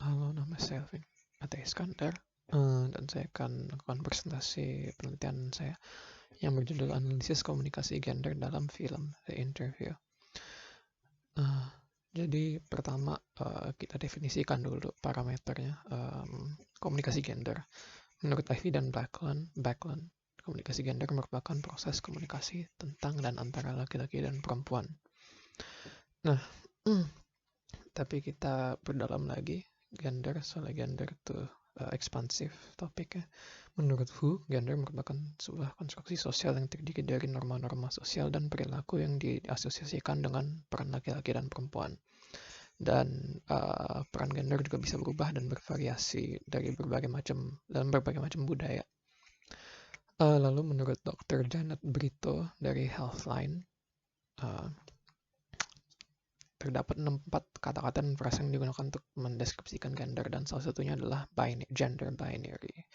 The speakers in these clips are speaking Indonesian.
Halo, nama saya Alvin Ate Iskandar, dan saya akan melakukan presentasi penelitian saya yang berjudul Analisis Komunikasi Gender dalam Film The Interview. Jadi pertama kita definisikan dulu parameternya komunikasi gender. Menurut Ivy dan Backlund, komunikasi gender merupakan proses komunikasi tentang dan antara laki-laki dan perempuan. Nah, tapi kita perdalam lagi gender, soalnya gender itu ekspansif topiknya. Menurut Wu, gender merupakan sebuah konstruksi sosial yang terdiri dari norma-norma sosial dan perilaku yang diasosiasikan dengan peran laki-laki dan perempuan. Dan peran gender juga bisa berubah dan bervariasi dari berbagai macam budaya. Lalu menurut Dr. Janet Brito dari Healthline, terdapat 4 kata-kata dan frasa yang digunakan untuk mendeskripsikan gender, dan salah satunya adalah gender binary.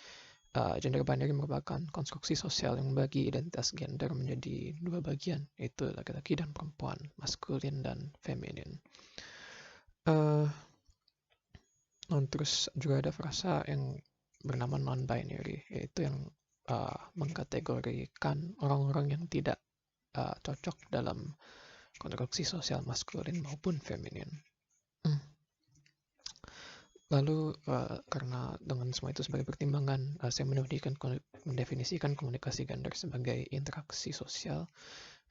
Gender binary merupakan konstruksi sosial yang membagi identitas gender menjadi 2 bagian, yaitu laki-laki dan perempuan, maskulin dan feminin. Terus juga ada frasa yang bernama non-binary, yaitu yang mengkategorikan orang-orang yang tidak cocok dalam konstruksi sosial maskulin maupun feminin. Lalu karena dengan semua itu sebagai pertimbangan, saya mendefinisikan komunikasi gender sebagai interaksi sosial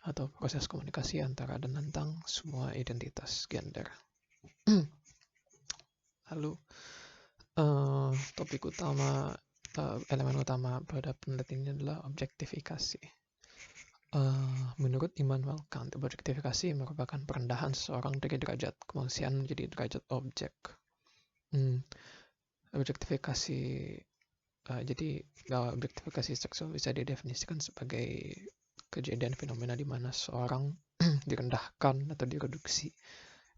atau proses komunikasi antara dan tentang semua identitas gender. Lalu topik utama, elemen utama pada penelitian ini adalah objektifikasi. Menurut Immanuel Kant, objektifikasi merupakan perendahan seseorang dari derajat kemanusiaan menjadi derajat objek. Objektifikasi, jadi objektifikasi seksual bisa didefinisikan sebagai kejadian fenomena di mana seorang direndahkan atau direduksi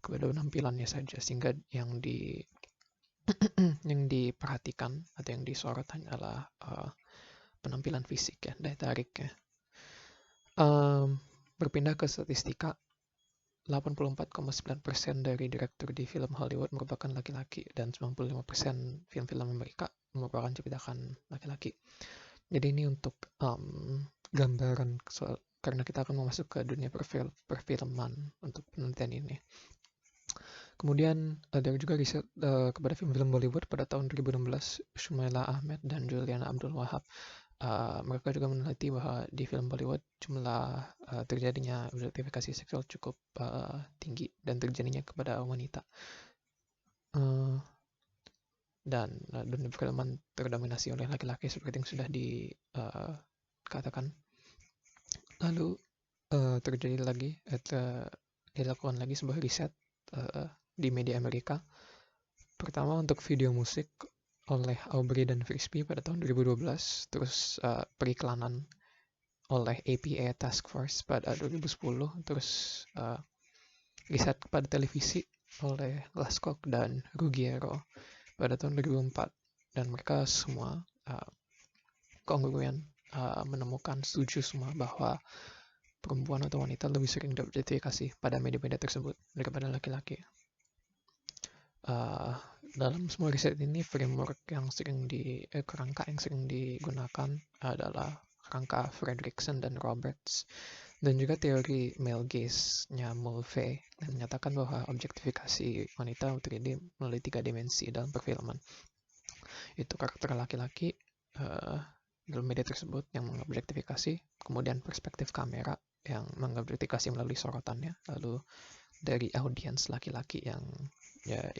kepada penampilannya saja, sehingga yang diperhatikan atau yang disorot hanyalah penampilan fisik ya, daya tariknya. Berpindah ke statistika, 84,9% dari direktur di film Hollywood merupakan laki-laki, dan 95% film-film Amerika merupakan ciptaan laki-laki. Jadi ini untuk gambaran karena kita akan masuk ke dunia perfilman untuk penelitian ini. Kemudian ada juga riset kepada film-film Bollywood pada tahun 2016, Shumaila Ahmed dan Juliana Abdul Wahab. Mereka juga meneliti bahwa di film Bollywood jumlah terjadinya objektifikasi seksual cukup tinggi dan terjadinya kepada wanita. Dan dunia perfilman terdominasi oleh laki-laki seperti yang sudah dikatakan. Lalu dilakukan lagi sebuah riset di media Amerika. Pertama untuk video musik oleh Aubrey dan Frisbee pada tahun 2012, terus periklanan oleh APA Task Force pada 2010, terus riset pada televisi oleh Glasscock dan Ruggiero pada tahun 2004, dan mereka semua kongruen menemukan setuju semua bahwa perempuan atau wanita lebih sering diobjektifikasi pada media-media tersebut daripada laki-laki. Dalam semua riset ini, framework kerangka yang sering digunakan adalah kerangka Fredrickson dan Roberts, dan juga teori male gaze-nya Mulvey, yang menyatakan bahwa objektifikasi wanita terjadi melalui 3 dimensi dalam perfilman. Itu karakter laki-laki dalam media tersebut yang mengobjektifikasi, kemudian perspektif kamera yang mengobjektifikasi melalui sorotannya, lalu dari audiens laki-laki yang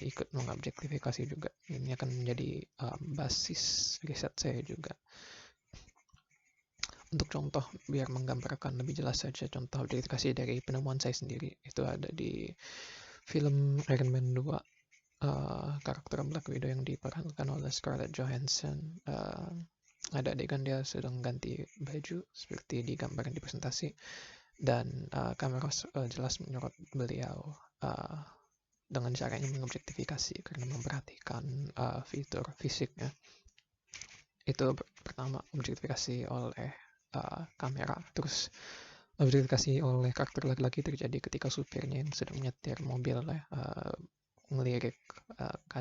ikut mengobjektifikasi juga. Ini akan menjadi basis riset saya juga. Untuk contoh, biar menggambarkan lebih jelas saja contoh objektifikasi dari penemuan saya sendiri, itu ada di film Iron Man 2, karakter Black Widow yang diperankan oleh Scarlett Johansson. Ada adegan dia sedang ganti baju seperti digambarkan di presentasi, dan kamera jelas menyorot beliau dengan caranya mengobjektifikasi karena memperhatikan fitur fisiknya. Itu pertama, objektifikasi oleh kamera. Terus objektifikasi oleh karakter laki-laki terjadi ketika supirnya yang sedang menyetir mobil ngelirik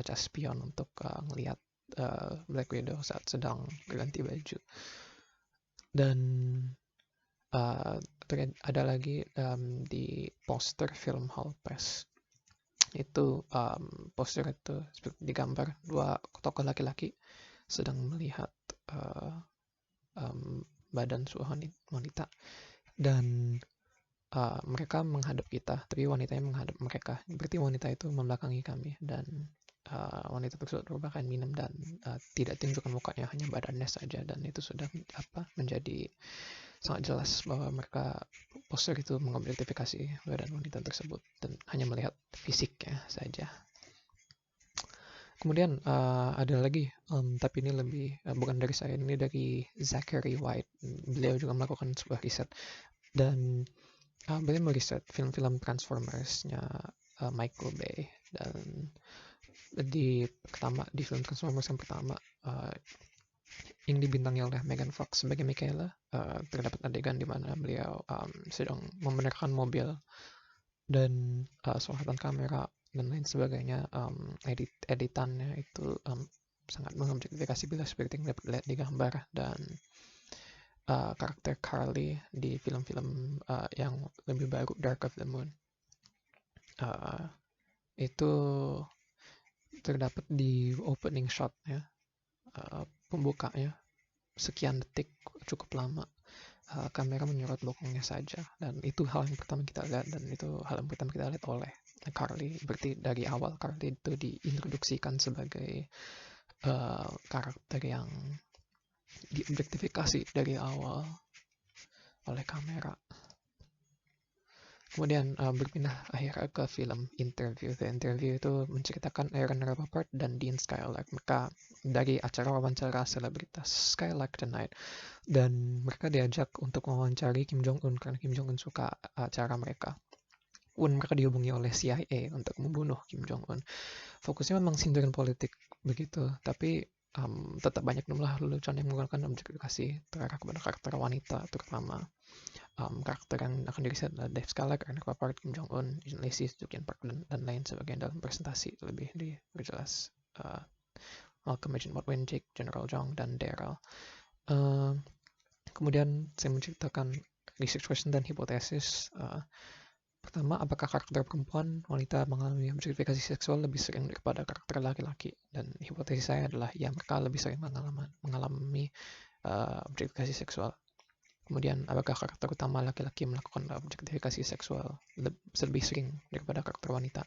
kaca spion untuk ngelihat Black Widow saat sedang berganti baju. Dan ada lagi di poster film Hall Pass itu poster itu digambar dua tokoh laki-laki sedang melihat badan sebuah wanita, dan mereka menghadap kita, tapi wanitanya menghadap mereka. Berarti wanita itu membelakangi kami, dan wanita tersebut berpakaian minim dan tidak tunjukkan mukanya, hanya badannya saja. Dan itu sudah menjadi sangat jelas bahwa mereka poster itu mengobjektifikasi badan wanita tersebut dan hanya melihat fisiknya saja. Kemudian ada lagi, tapi ini lebih bukan dari saya, ini dari Zachary White. Beliau juga melakukan sebuah riset, dan beliau meriset film-film Transformers-nya Michael Bay. Dan di film Transformers yang pertama yang dibintangi oleh Megan Fox sebagai Mikaela, terdapat adegan di mana beliau sedang membenarkan mobil, dan soratan kamera dan lain sebagainya, editannya itu sangat mengobjektifikasi bila seperti yang dapat dilihat di gambar. Dan karakter Carly di film-film yang lebih baru, Dark of the Moon, itu terdapat di opening shotnya, pembukanya sekian detik, cukup lama, kamera menyorot bokongnya saja, dan itu hal yang pertama kita lihat, dan itu hal yang pertama kita lihat oleh Carly. Berarti dari awal Carly itu diintroduksikan sebagai karakter yang diobjektifikasi dari awal oleh kamera. Kemudian berpindah akhirnya ke film Interview. The Interview itu menceritakan Aaron Rappaport dan Dean Skylark. Mereka dari acara wawancara selebritas Skylark Tonight, dan mereka diajak untuk mewawancari Kim Jong-un karena Kim Jong-un suka acara mereka. Mereka dihubungi oleh CIA untuk membunuh Kim Jong-un. Fokusnya memang sindiran politik begitu, tapi tetap banyak jumlah lelucon yang menggunakan objektifikasi terarah kepada karakter wanita, terutama karakter yang akan diriset adalah Dave Skylark, Aaron Rappaport, Kim Jong-un, Agent Lacey, Jung Park, dan lain sebagainya. Dalam presentasi lebih diperjelas Malcolm, Agent Baldwin, Jake, General Jong, dan Daryl. Kemudian saya menceritakan research question dan hipotesis. Pertama, apakah karakter perempuan wanita mengalami objektifikasi seksual lebih sering daripada karakter laki-laki? Dan hipotesis saya adalah ya, mereka lebih sering mengalami objektifikasi seksual. Kemudian, apakah karakter utama laki-laki melakukan objektifikasi seksual lebih sering daripada karakter wanita?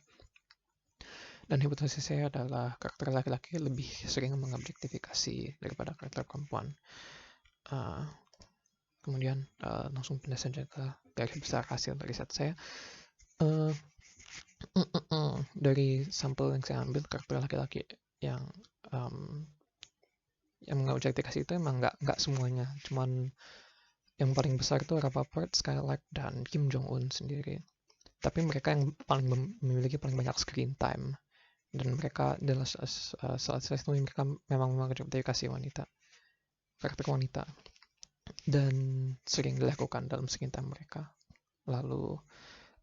Dan hipotesis saya adalah karakter laki-laki lebih sering mengobjektifikasi daripada karakter perempuan. Kemudian langsung pindah saja ke garis besar hasil riset saya. Dari sampel yang saya ambil, karakter laki-laki yang mengobjektifikasi itu emang nggak semuanya, cuman yang paling besar itu Rappaport, Skylark, dan Kim Jong-un sendiri. Tapi mereka yang memiliki paling banyak screen time, dan mereka adalah salah satu mereka memang mengobjektifikasi karakter wanita, dan sering dilakukan dalam screen time mereka. Lalu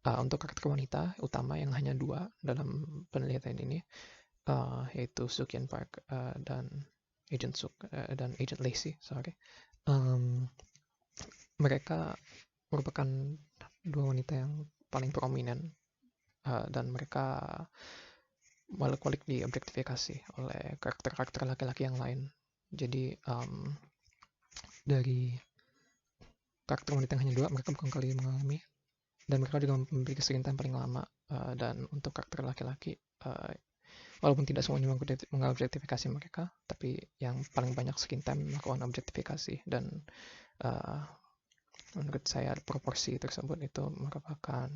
untuk karakter wanita utama yang hanya 2 dalam penelitian ini, yaitu Jung Park dan Agent Lacey, mereka merupakan 2 wanita yang paling prominent, dan mereka balik-balik diobjektifikasi oleh karakter-karakter laki-laki yang lain. Jadi dari karakter wanita yang hanya 2, mereka bukan kali mengalami, dan mereka juga memiliki screen time paling lama. Dan untuk karakter laki-laki, walaupun tidak semuanya mengobjektifikasi mereka, tapi yang paling banyak screen time melakukan objektifikasi. Dan menurut saya proporsi tersebut itu merupakan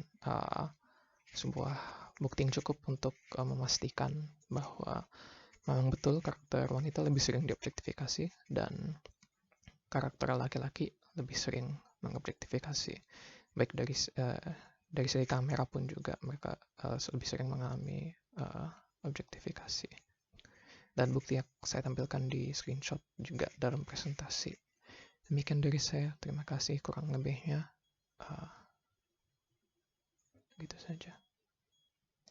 sebuah bukti yang cukup untuk memastikan bahwa memang betul karakter wanita lebih sering diobjektifikasi, dan karakter laki-laki lebih sering mengobjektifikasi. Baik dari segi kamera pun juga mereka lebih sering mengalami objektifikasi. Dan bukti yang saya tampilkan di screenshot juga dalam presentasi. Demikian dari saya, terima kasih. Kurang lebihnya gitu saja.